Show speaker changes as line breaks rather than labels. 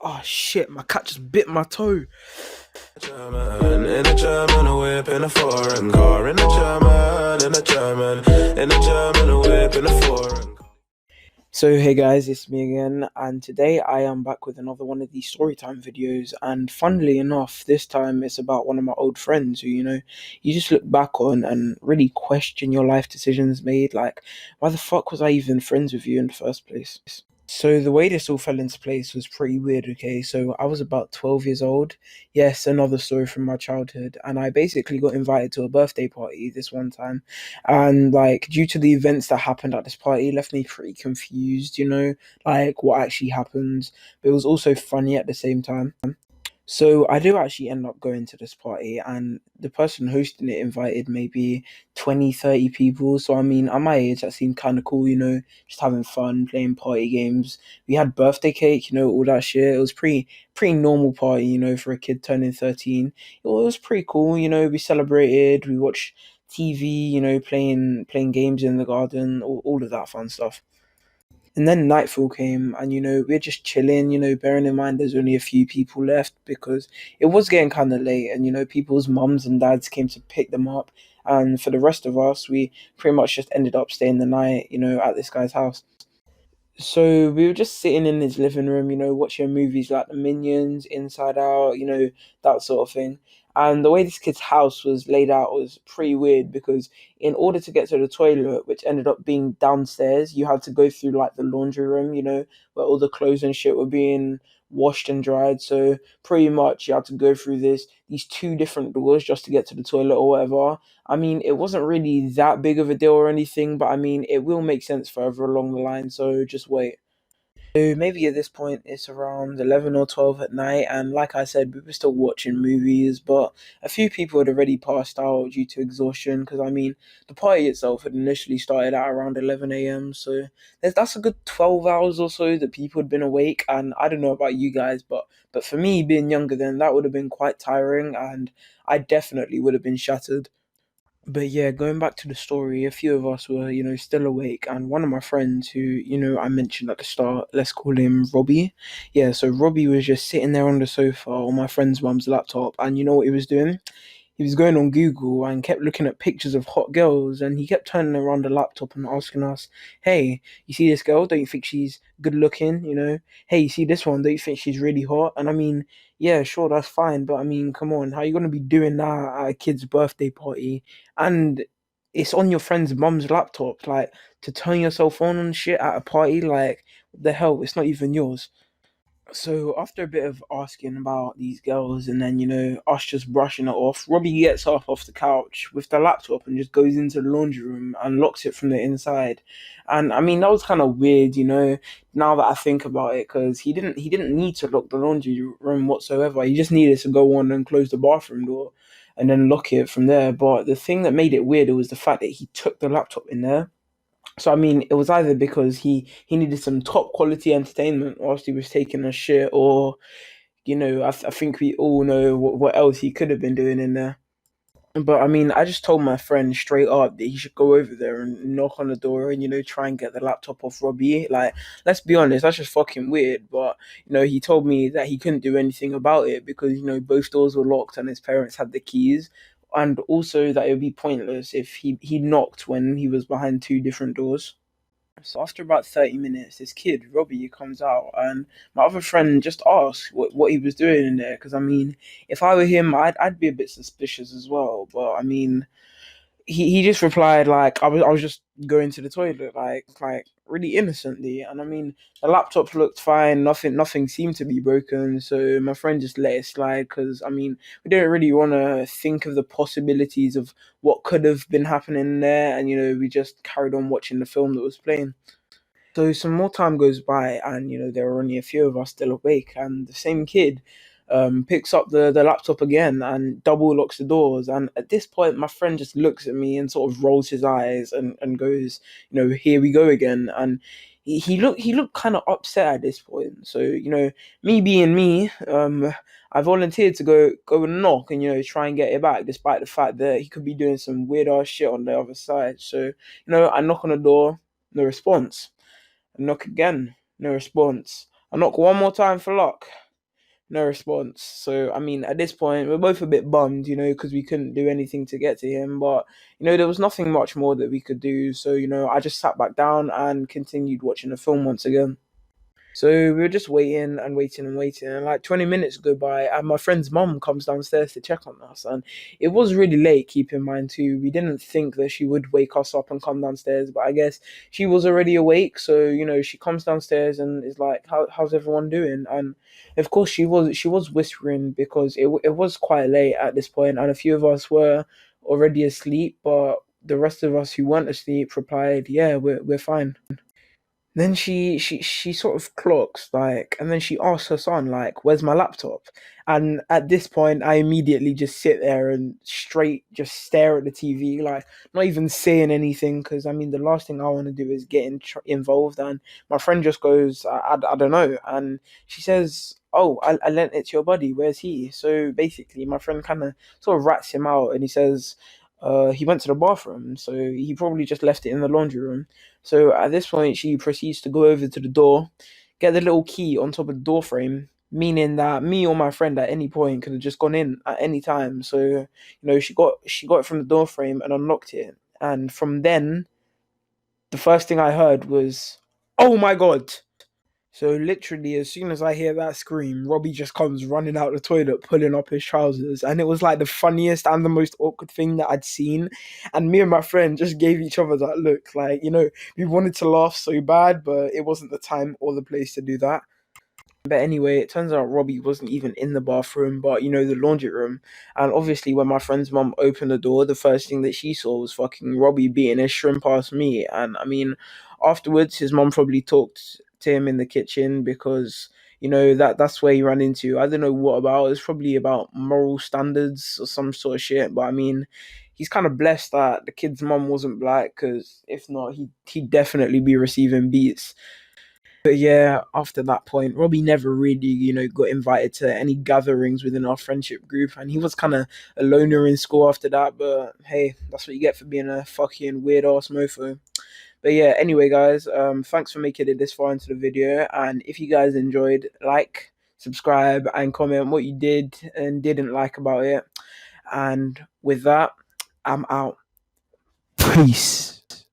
Oh shit, my cat just bit my toe.
German, in a German whip in a foreign car. In a German whip in a foreign car.
So hey guys, it's me again, and today I am back with another one of these storytime videos. And funnily enough, this time it's about one of my old friends who, you just look back on and really question your life decisions made. Like, why the fuck was I even friends with you in the first place? So the way this all fell into place was pretty weird, okay? So I was about 12 years old. Yes, another story from my childhood. And I basically got invited to a birthday party this one time. And like due to the events that happened at this party left me pretty confused, like what actually happened. But it was also funny at the same time. So I do actually end up going to this party, and the person hosting it invited maybe 20, 30 people. So I mean, at my age that seemed kind of cool, just having fun, playing party games. We had birthday cake, all that shit. It was pretty normal party, for a kid turning 13. It was pretty cool, we celebrated, we watched TV, playing games in the garden, all of that fun stuff. And then nightfall came, and we're just chilling, bearing in mind there's only a few people left because it was getting kind of late, and people's mums and dads came to pick them up. And for the rest of us, we pretty much just ended up staying the night, at this guy's house. So we were just sitting in his living room, watching movies like The Minions, Inside Out, that sort of thing. And the way this kid's house was laid out was pretty weird because in order to get to the toilet, which ended up being downstairs, you had to go through like the laundry room, where all the clothes and shit were being washed and dried. So pretty much you had to go through these two different doors just to get to the toilet or whatever. I mean, it wasn't really that big of a deal or anything, but I mean, it will make sense further along the line, so just wait. So maybe at this point it's around 11 or 12 at night, and like I said, we were still watching movies, but a few people had already passed out due to exhaustion because I mean, the party itself had initially started at around 11 a.m., so that's a good 12 hours or so that people had been awake, and I don't know about you guys, but for me, being younger then, that would have been quite tiring, and I definitely would have been shattered. But yeah, going back to the story, a few of us were, still awake, and one of my friends who, I mentioned at the start, let's call him Robbie. Yeah, so Robbie was just sitting there on the sofa on my friend's mum's laptop, and you know what he was doing? He was going on Google and kept looking at pictures of hot girls, and he kept turning around the laptop and asking us, "Hey, you see this girl? Don't you think she's good looking? Hey, you see this one? Don't you think she's really hot?" And I mean, yeah, sure, that's fine, but I mean, come on, how you gonna be doing that at a kid's birthday party? And it's on your friend's mum's laptop, like to turn yourself on and shit at a party, like what the hell? It's not even yours. So after a bit of asking about these girls and then us just brushing it off, Robbie gets up off the couch with the laptop and just goes into the laundry room and locks it from the inside. And I mean that was kind of weird, now that I think about it, because he didn't need to lock the laundry room whatsoever. He just needed to go on and close the bathroom door and then lock it from there. But the thing that made it weirder was the fact that he took the laptop in there. So I mean, it was either because he needed some top quality entertainment whilst he was taking a shit, or I think we all know what else he could have been doing in there. But I mean, I just told my friend straight up that he should go over there and knock on the door and try and get the laptop off Robbie. Like, let's be honest, that's just fucking weird. But he told me that he couldn't do anything about it because both doors were locked and his parents had the keys, and also that it would be pointless if he knocked when he was behind two different doors. So after about 30 minutes, this kid, Robbie, comes out, and my other friend just asked what he was doing in there. Because, I mean, if I were him, I'd be a bit suspicious as well. But, I mean, he just replied like I was just going to the toilet like really innocently, and I mean the laptop looked fine, nothing seemed to be broken, so my friend just let it slide because I mean we didn't really want to think of the possibilities of what could have been happening there, and we just carried on watching the film that was playing. So some more time goes by, and there are only a few of us still awake, and the same kid picks up the laptop again and double locks the doors. And at this point, my friend just looks at me and sort of rolls his eyes and goes, "Here we go again." And he looked kind of upset at this point. So me being me, I volunteered to go and knock and try and get it back, despite the fact that he could be doing some weird ass shit on the other side. So I knock on the door, no response. I knock again, no response. I knock one more time for luck. No response. So, I mean, at this point, we're both a bit bummed, because we couldn't do anything to get to him. But, there was nothing much more that we could do. So, I just sat back down and continued watching the film once again. So we were just waiting and waiting and waiting, and like 20 minutes go by, and my friend's mom comes downstairs to check on us. And it was really late, keep in mind, too. We didn't think that she would wake us up and come downstairs, but I guess she was already awake. So, she comes downstairs and is like, how's everyone doing? And of course, she was whispering because it was quite late at this point, and a few of us were already asleep, but the rest of us who weren't asleep replied, yeah, we're fine. Then she sort of clocks like, and then she asks her son like, "Where's my laptop?" And at this point, I immediately just sit there and straight just stare at the TV, like not even saying anything, because I mean the last thing I want to do is get involved. And my friend just goes, I don't know," and she says, "Oh, I lent it to your buddy. Where's he?" So basically, my friend kind of sort of rats him out, and he says, he went to the bathroom, so he probably just left it in the laundry room. So at this point, she proceeds to go over to the door, get the little key on top of the door frame, meaning that me or my friend at any point could have just gone in at any time. So she got it from the door frame and unlocked it, and from then the first thing I heard was, "Oh my god!" So literally, as soon as I hear that scream, Robbie just comes running out the toilet, pulling up his trousers, and it was like the funniest and the most awkward thing that I'd seen. And me and my friend just gave each other that look, like we wanted to laugh so bad, but it wasn't the time or the place to do that. But anyway, it turns out Robbie wasn't even in the bathroom, but the laundry room. And obviously, when my friend's mum opened the door, the first thing that she saw was fucking Robbie beating his shrimp past me. And I mean, afterwards, his mum probably talked to him in the kitchen because that's where he ran into. I don't know what about. It's probably about moral standards or some sort of shit. But I mean, he's kind of blessed that the kid's mum wasn't black, because if not, he'd definitely be receiving beats. But yeah, after that point, Robbie never really, got invited to any gatherings within our friendship group, and he was kind of a loner in school after that. But hey, that's what you get for being a fucking weird ass mofo. But yeah, anyway, guys, thanks for making it this far into the video, and if you guys enjoyed, like, subscribe, and comment what you did and didn't like about it. And with that, I'm out. Peace.